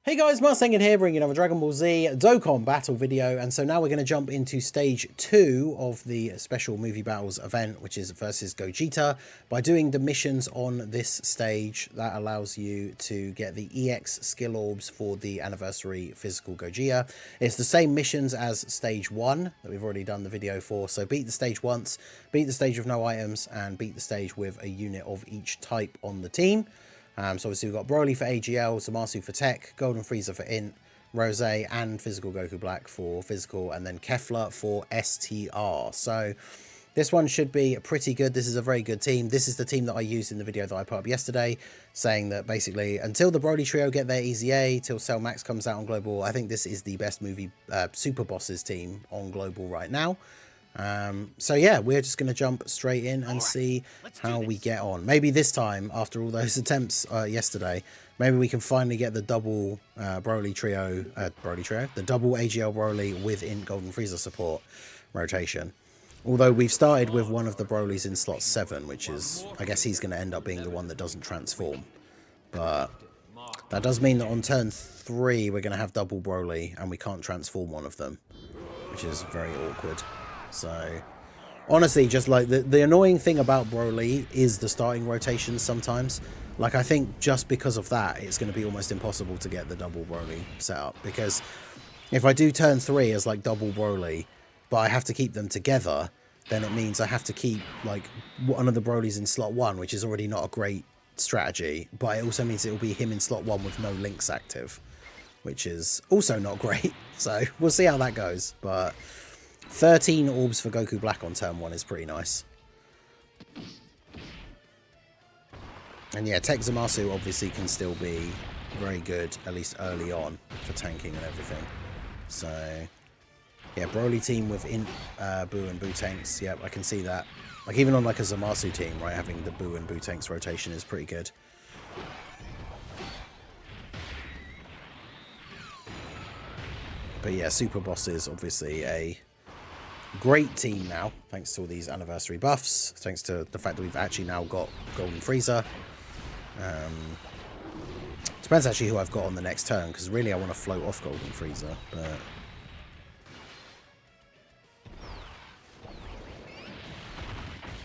Hey guys, Marsengin here, bringing another Dragon Ball Z Dokkan battle video, and so now we're going to jump into stage 2 of the special movie battles event, which is versus Gogeta. By doing the missions on this stage, that allows you to get the EX skill orbs for the anniversary physical Gogeta. It's the same missions as stage 1 that we've already done the video for, so beat the stage once, beat the stage with no items, and beat the stage with a unit of each type on the team. So obviously we've got Broly for AGL, Zamasu for Tech, Golden Frieza for Int, Rose and Physical Goku Black for Physical, and then Kefla for STR. So this one should be pretty good. This is a very good team. This is the team that I used in the video that I put up yesterday, saying that basically until the Broly trio get their Easy A, till Cell Max comes out on Global, I think this is the best movie Super Bosses team on Global right now. So yeah, we're just going to jump straight in and see how we get on. Maybe this time, after all those attempts yesterday, maybe we can finally get the double Broly trio, the double AGL Broly with Int Golden Frieza support rotation. Although we've started with one of the Brolys in slot 7, which is, I guess he's going to end up being the one that doesn't transform. But that does mean that on turn 3, we're going to have double Broly, and we can't transform one of them, which is very awkward. So, honestly, just like the annoying thing about Broly is the starting rotations sometimes. Like, I think just because of that, it's going to be almost impossible to get the double Broly set up. Because if I do turn 3 as, like, double Broly, but I have to keep them together, then it means I have to keep, like, one of the Brolys in slot 1, which is already not a great strategy. But it also means it will be him in slot 1 with no links active, which is also not great. So, we'll see how that goes. But 13 orbs for Goku Black on turn 1 is pretty nice. And yeah, Tech Zamasu obviously can still be very good, at least early on, for tanking and everything. So, yeah, Broly team with Int, Boo and Boo tanks. Yep, I can see that. Like, even on like a Zamasu team, right, having the Boo and Boo tanks rotation is pretty good. But yeah, Super Boss is obviously a great team now, thanks to all these anniversary buffs, thanks to the fact that we've actually now got Golden Frieza. Depends actually who I've got on the next turn, because really I want to float off Golden Frieza,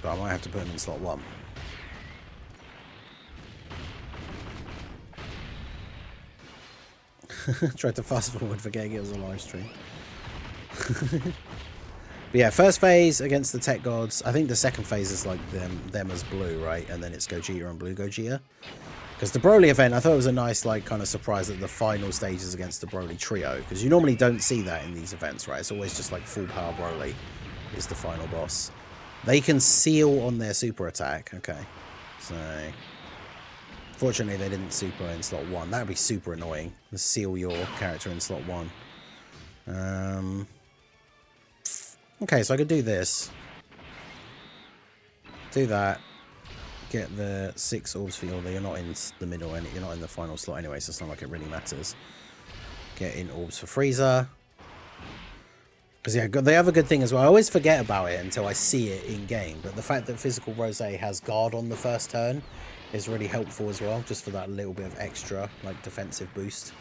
but I might have to put him in slot 1. Tried to fast forward, forgetting it was a live stream. But yeah, first phase against the Tech Gods. I think the second phase is like them as blue, right? And then it's Gogeta and blue Gogeta. Because the Broly event, I thought it was a nice, like, kind of surprise that the final stage is against the Broly trio. Because you normally don't see that in these events, right? It's always just like full power Broly is the final boss. They can seal on their super attack. Okay. So, fortunately they didn't super in slot 1. That would be super annoying. To seal your character in slot 1. Okay, so I could do this. Do that. Get the 6 orbs for you, although you're not in the middle, and you're not in the final slot anyway, so it's not like it really matters. Get in orbs for Frieza. Because yeah, they have a good thing as well. I always forget about it until I see it in game, but the fact that Physical Rose has guard on the first turn is really helpful as well, just for that little bit of extra, like, defensive boost.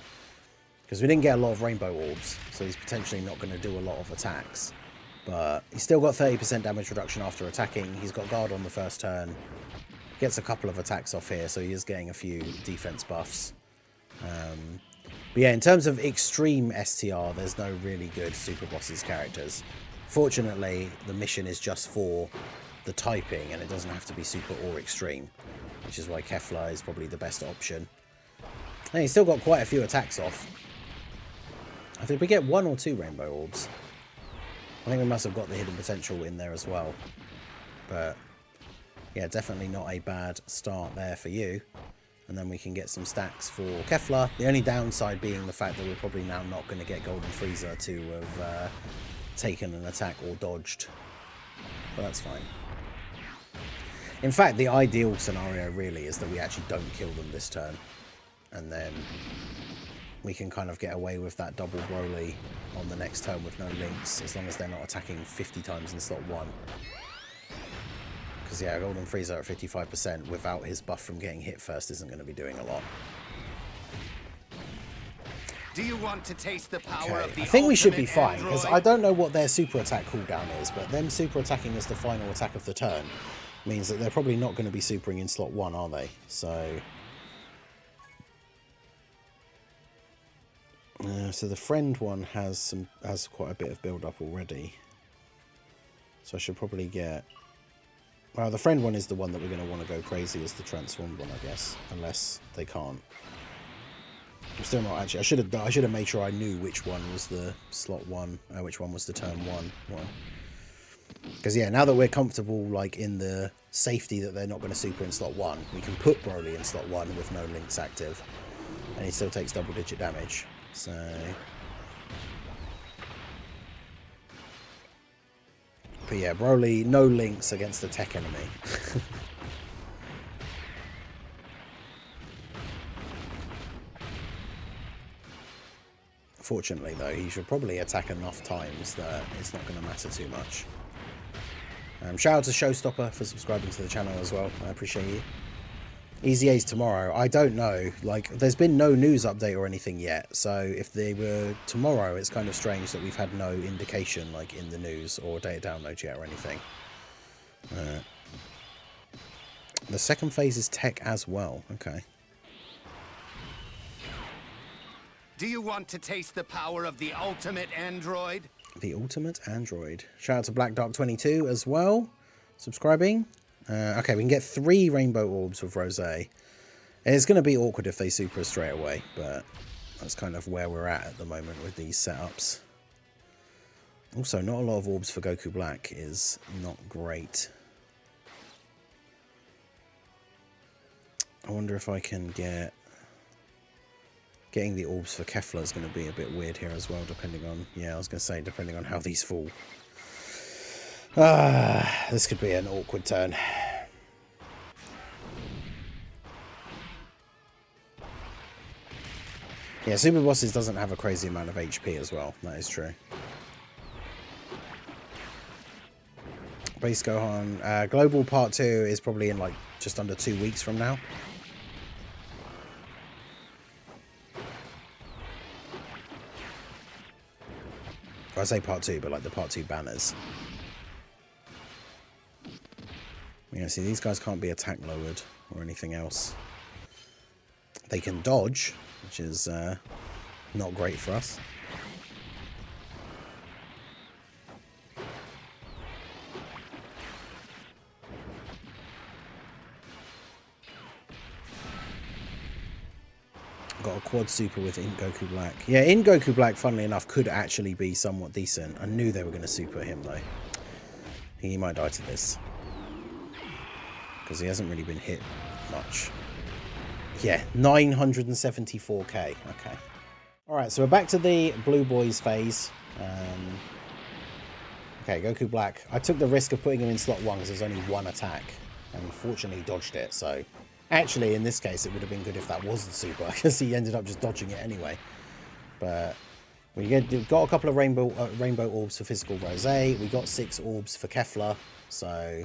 Because we didn't get a lot of Rainbow Orbs, so he's potentially not going to do a lot of attacks. But he's still got 30% damage reduction after attacking. He's got guard on the first turn. Gets a couple of attacks off here, so he is getting a few defense buffs. But yeah, in terms of extreme STR, there's no really good Super Bosses characters. Fortunately, the mission is just for the typing, and it doesn't have to be super or extreme, which is why Kefla is probably the best option. And he's still got quite a few attacks off. I think we get 1 or 2 Rainbow Orbs. I think we must have got the hidden potential in there as well. But yeah, definitely not a bad start there for you. And then we can get some stacks for Kefla. The only downside being the fact that we're probably now not going to get Golden Frieza to have taken an attack or dodged. But that's fine. In fact, the ideal scenario really is that we actually don't kill them this turn. And then we can kind of get away with that double Broly on the next turn with no links, as long as they're not attacking 50 times in slot 1. Because yeah, Golden Frieza at 55% without his buff from getting hit first isn't going to be doing a lot. Do you want to taste the power of the I think we should be ultimate fine, because android? I don't know what their super attack cooldown is, but them super attacking as the final attack of the turn means that they're probably not going to be supering in slot 1, are they? So... so the friend one has quite a bit of build up already. So I should probably get... Well, the friend one is the one that we're going to want to go crazy as the transformed one, I guess. Unless they can't. I'm still not actually... I should have made sure I knew which one was the slot 1, which one was the turn 1 one. Because, yeah, now that we're comfortable, like, in the safety that they're not going to super in slot 1, we can put Broly in slot 1 with no links active. And he still takes double-digit damage. So... But yeah, Broly, no links against the tech enemy. Fortunately, though, he should probably attack enough times that it's not going to matter too much. Shout out to Showstopper for subscribing to the channel as well. I appreciate you. Easy A's tomorrow. I don't know. Like, there's been no news update or anything yet. So if they were tomorrow, it's kind of strange that we've had no indication, like, in the news or data download yet or anything. The second phase is tech as well. Okay. Do you want to taste the power of the ultimate android? The ultimate android. Shout out to Black Dark 22 as well. Subscribing. Okay, we can get 3 rainbow orbs with Rose. It's going to be awkward if they super straight away, but that's kind of where we're at the moment with these setups. Also, not a lot of orbs for Goku Black is not great. I wonder if I can get... Getting the orbs for Kefla is going to be a bit weird here as well, depending on... Yeah, I was going to say, depending on how these fall. This could be an awkward turn. Yeah, Super Bosses doesn't have a crazy amount of HP as well. That is true. Base Gohan. Global Part 2 is probably in like just under 2 weeks from now. I say Part 2, but like the Part 2 banners. Yeah, see, these guys can't be attack lowered or anything else. They can dodge, which is not great for us. Got a quad super with In Goku Black. Yeah, In Goku Black, funnily enough, could actually be somewhat decent. I knew they were going to super him, though. He might die to this. Because he hasn't really been hit much. Yeah, 974k. Okay. Alright, so we're back to the Blue Boys phase. Okay, Goku Black. I took the risk of putting him in slot 1 because there's only 1 attack. And fortunately dodged it, so... Actually, in this case, it would have been good if that was the super, because he ended up just dodging it anyway. But we got a couple of rainbow orbs for physical Rose. We got 6 orbs for Kefla, so...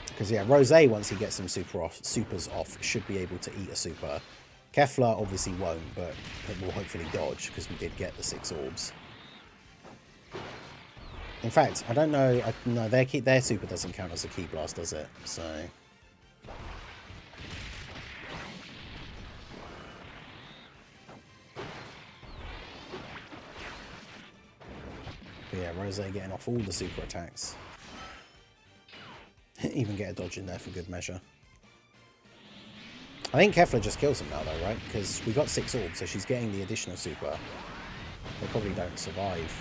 Because, yeah, Rose, once he gets some supers off, should be able to eat a super. Kefla obviously won't, but it will hopefully dodge, because we did get the 6 orbs. In fact, I don't know... No, their super doesn't count as a Ki Blast, does it? So... But yeah, Rose getting off all the super attacks. Even get a dodge in there for good measure. I think Kefla just kills him now, though, right? Because we got 6 orbs, so she's getting the additional super. They probably don't survive.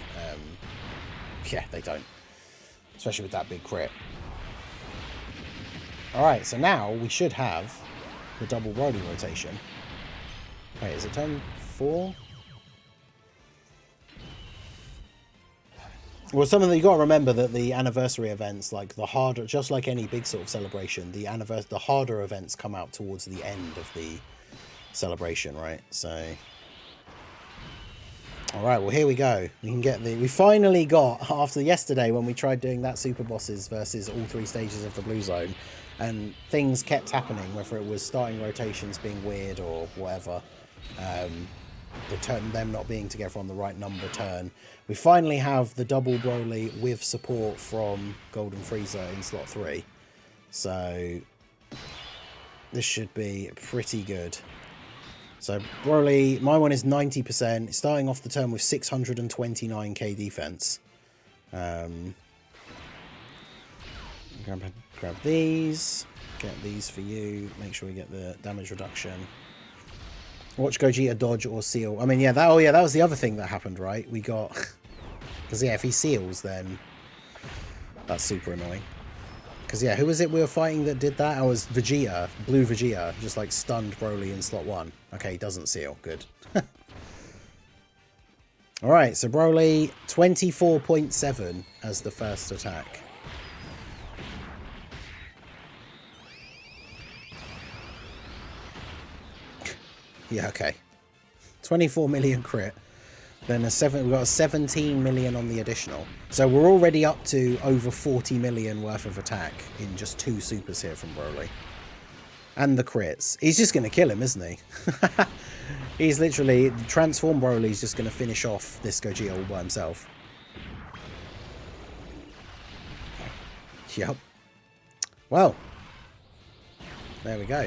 Yeah, they don't. Especially with that big crit. Alright, so now we should have the double Broly rotation. Wait, is it turn 4? Well, you got to remember that the anniversary events, like the harder, just like any big sort of celebration, the harder events come out towards the end of the celebration, right? So Alright, well here we go. We finally got, after yesterday when we tried doing that super bosses versus all 3 stages of the blue zone, and things kept happening, whether it was starting rotations being weird or whatever, them not being together on the right number turn. We finally have the double Broly with support from Golden Frieza in slot 3. So this should be pretty good. So Broly, my one is 90%, starting off the turn with 629k defense. Grab these, get these for you, make sure we get the damage reduction. Watch Gogeta dodge or seal. I mean, yeah, that was the other thing that happened, right? We got, because yeah, if he seals, then that's super annoying. Because yeah, who was it we were fighting that did that? I was Vegeta, blue Vegeta, just like stunned Broly in slot 1. Okay, he doesn't seal, good. Alright, so Broly, 24.7 as the first attack. Yeah, okay. 24 million crit. Then we've got a 17 million on the additional. So we're already up to over 40 million worth of attack in just 2 supers here from Broly. And the crits. He's just going to kill him, isn't he? He's literally... Transform Broly's just going to finish off this Gogeta all by himself. Yep. Well. There we go.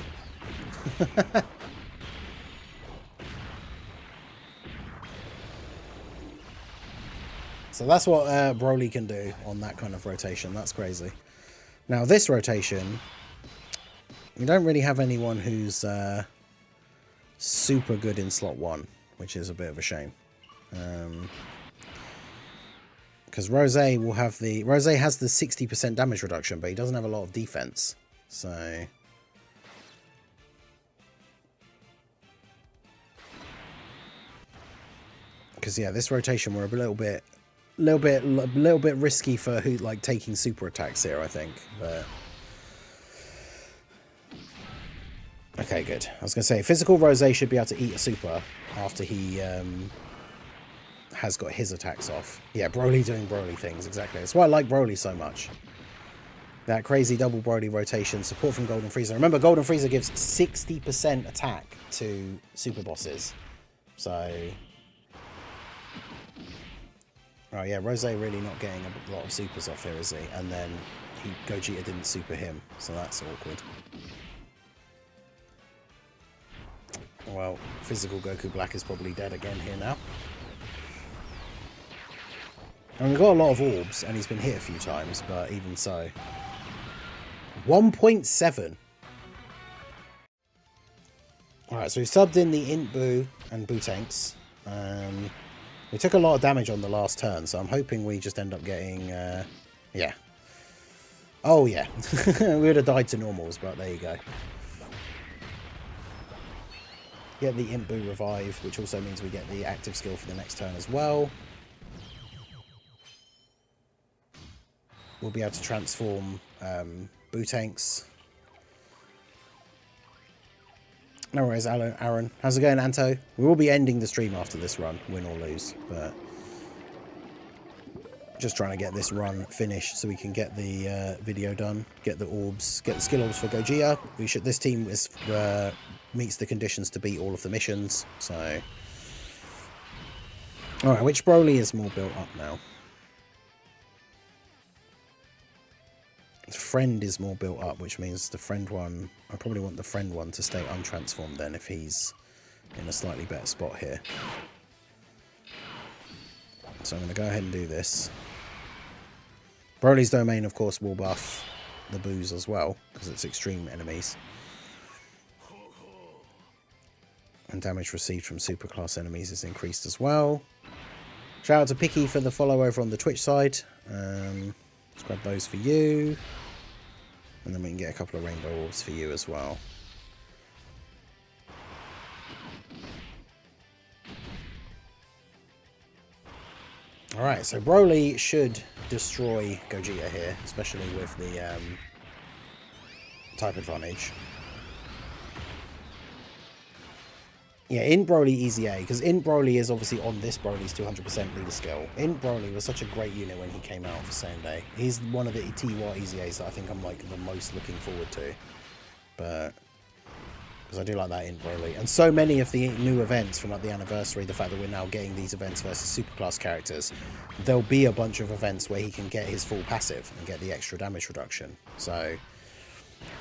So that's what Broly can do on that kind of rotation. That's crazy. Now this rotation, we don't really have anyone who's super good in slot 1, which is a bit of a shame. Because Rose will have the... Rose has the 60% damage reduction, but he doesn't have a lot of defense. So... Because yeah, this rotation we're a little bit risky for who like taking super attacks here, I think. But okay, good. I was gonna say physical Rose should be able to eat a super after he has got his attacks off. Yeah, Broly doing Broly things, exactly. That's why I like Broly so much. That crazy double Broly rotation, support from Golden Frieza. Remember, Golden Frieza gives 60% attack to super bosses. So oh yeah, Rose really not getting a lot of supers off here, is he? And then Gogeta didn't super him, so that's awkward. Well, physical Goku Black is probably dead again here now. And we've got a lot of orbs, and he's been hit a few times, but even so. 1.7. Alright, so we've subbed in the Int Boo and Boo Tanks. We took a lot of damage on the last turn, so I'm hoping we just end up getting, yeah. Oh, yeah. We would have died to normals, but there you go. Get the Imp Boo revive, which also means we get the active skill for the next turn as well. We'll be able to transform Boo Tanks. No worries, Aaron. How's it going, Anto? We will be ending the stream after this run, win or lose, but just trying to get this run finished so we can get the video done, get the orbs, get the skill orbs for Gogeta. This team is meets the conditions to beat all of the missions. So, all right, which Broly is more built up now? Friend is more built up, which means the friend one, I probably want the friend one to stay untransformed then if he's in a slightly better spot here. So I'm going to go ahead and do this. Broly's domain, of course, will buff the boos as well, because it's extreme enemies. And damage received from superclass enemies is increased as well. Shout out to Picky for the follow over on the Twitch side. Let's grab those for you. And then we can get a couple of rainbow orbs for you as well. Alright, so Broly should destroy Gogeta here, especially with the type advantage. Yeah, in Broly Easy A, because in Broly is obviously on this Broly's 200% leader skill. In Broly was such a great unit when he came out for Sunday. He's one of the TY Easy A's that I think I'm like the most looking forward to. But because I do like that in Broly. And so many of the new events from like the anniversary, the fact that we're now getting these events versus superclass characters, there'll be a bunch of events where he can get his full passive and get the extra damage reduction. So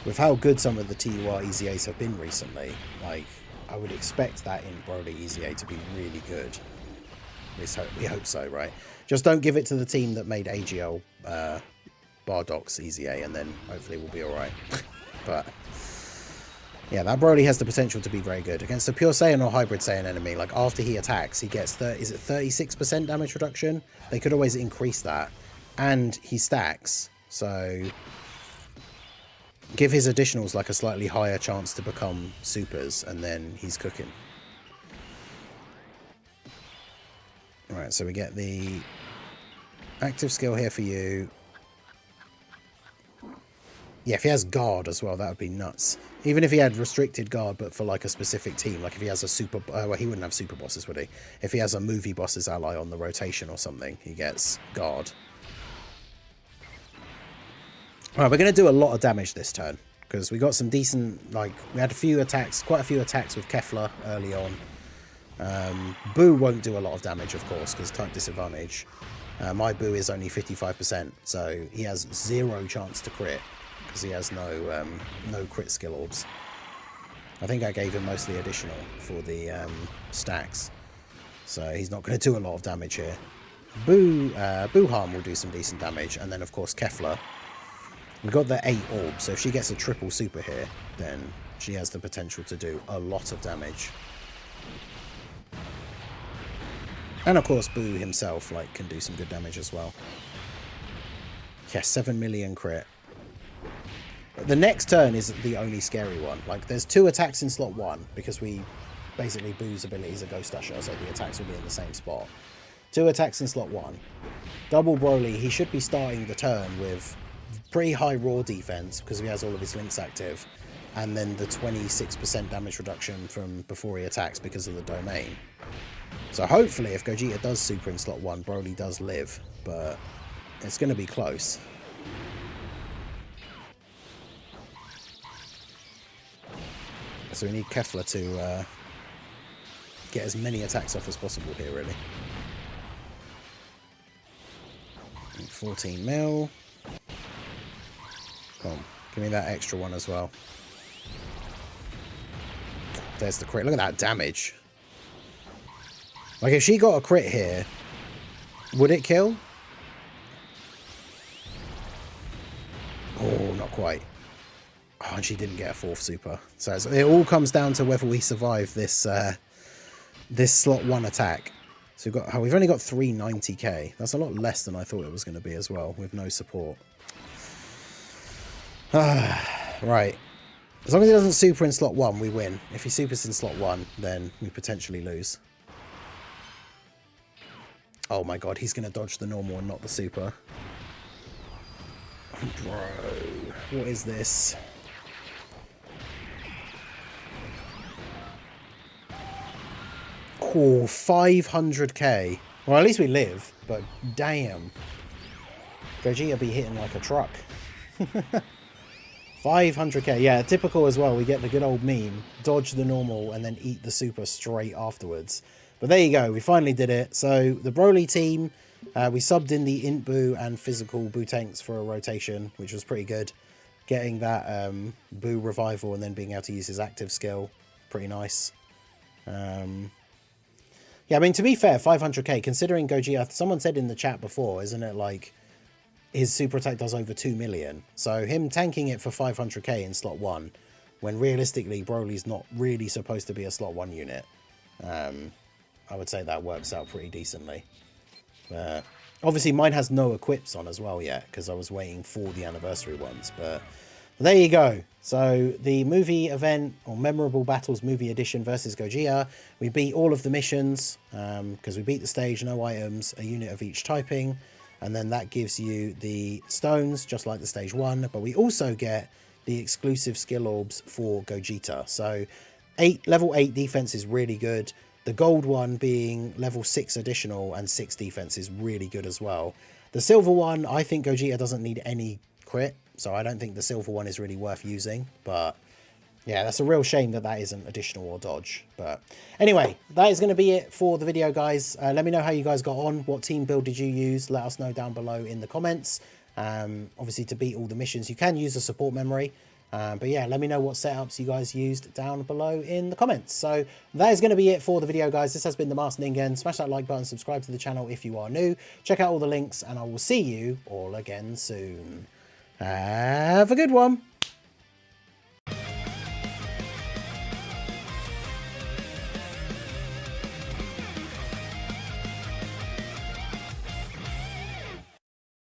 with how good some of the TUR Easy A's have been recently, like, I would expect that in Broly Easy A to be really good. We hope so, right? Just don't give it to the team that made AGL Bardock's Easy A, and then hopefully we'll be alright. But yeah, that Broly has the potential to be very good. Against a pure Saiyan or hybrid Saiyan enemy, like after he attacks, he gets, is it 36% damage reduction? They could always increase that. And he stacks, so give his additionals like a slightly higher chance to become supers, and then he's cooking. Alright, so we get the active skill here for you. Yeah, if he has guard as well, that would be nuts. Even if he had restricted guard, but for like a specific team, like if he has a super... well, he wouldn't have super bosses, would he? If he has a movie bosses ally on the rotation or something, he gets guard. Alright, we're going to do a lot of damage this turn, because we got some decent, like, we had a few attacks, quite a few attacks with Kefla early on. Boo won't do a lot of damage, of course, because type disadvantage. My Boo is only 55%, so he has 0 chance to crit, because he has no crit skill orbs. I think I gave him mostly additional for the stacks, so he's not going to do a lot of damage here. Boo Harm will do some decent damage, and then, of course, Kefla. We've got the 8 orbs, so if she gets a triple super here, then she has the potential to do a lot of damage. And of course, Boo himself like can do some good damage as well. Yeah, 7 million crit. The next turn is the only scary one. Like, there's 2 attacks in slot 1, because we basically Boo's abilities are Ghost Usher, so the attacks will be in the same spot. 2 attacks in slot 1. Double Broly, he should be starting the turn with pretty high raw defense because he has all of his links active, and then the 26% damage reduction from before he attacks because of the domain. So hopefully if Gogeta does super in slot 1, Broly does live, but it's going to be close. So we need Kefla to get as many attacks off as possible here, really. 14 mil. Come on, give me that extra one as well. There's the crit. Look at that damage. Like, if she got a crit here, would it kill? Oh, not quite. Oh, and she didn't get a 4th super. So it all comes down to whether we survive this this slot 1 attack. So we've only got 390k. That's a lot less than I thought it was going to be as well, with no support. Right. As long as he doesn't super in slot 1, we win. If he supers in slot 1, then we potentially lose. Oh my god, he's going to dodge the normal and not the super. Bro, what is this? Oh, 500k. Well, at least we live, but damn. Gogeta be hitting like a truck. 500k, yeah, typical as well. We get the good old meme, dodge the normal and then eat the super straight afterwards. But there you go, we finally did it. So the Broly team, we subbed in the Int Boo and physical Boo tanks for a rotation, which was pretty good. Getting that Boo revival and then being able to use his active skill, pretty nice. Yeah, I mean, to be fair, 500k, considering Gogeta, someone said in the chat before, isn't it like his super attack does over 2 million. So him tanking it for 500k in slot 1, when realistically Broly's not really supposed to be a slot 1 unit, I would say that works out pretty decently. Obviously mine has no equips on as well yet, because I was waiting for the anniversary ones, but there you go. So the movie event, or Memorable Battles Movie Edition versus Gogeta, we beat all of the missions, because we beat the stage, no items, a unit of each typing. And then that gives you the stones, just like the stage 1. But we also get the exclusive skill orbs for Gogeta. So level 8 defense is really good. The gold one being level 6 additional and 6 defense is really good as well. The silver one, I think Gogeta doesn't need any crit, so I don't think the silver one is really worth using. But yeah, that's a real shame that that isn't additional or dodge. But anyway, that is going to be it for the video, guys. Let me know how you guys got on. What team build did you use? Let us know down below in the comments. Obviously, to beat all the missions, you can use a support memory. But yeah, let me know what setups you guys used down below in the comments. So that is going to be it for the video, guys. This has been the Master Ningen. Smash that like button, subscribe to the channel if you are new. Check out all the links, and I will see you all again soon. Have a good one.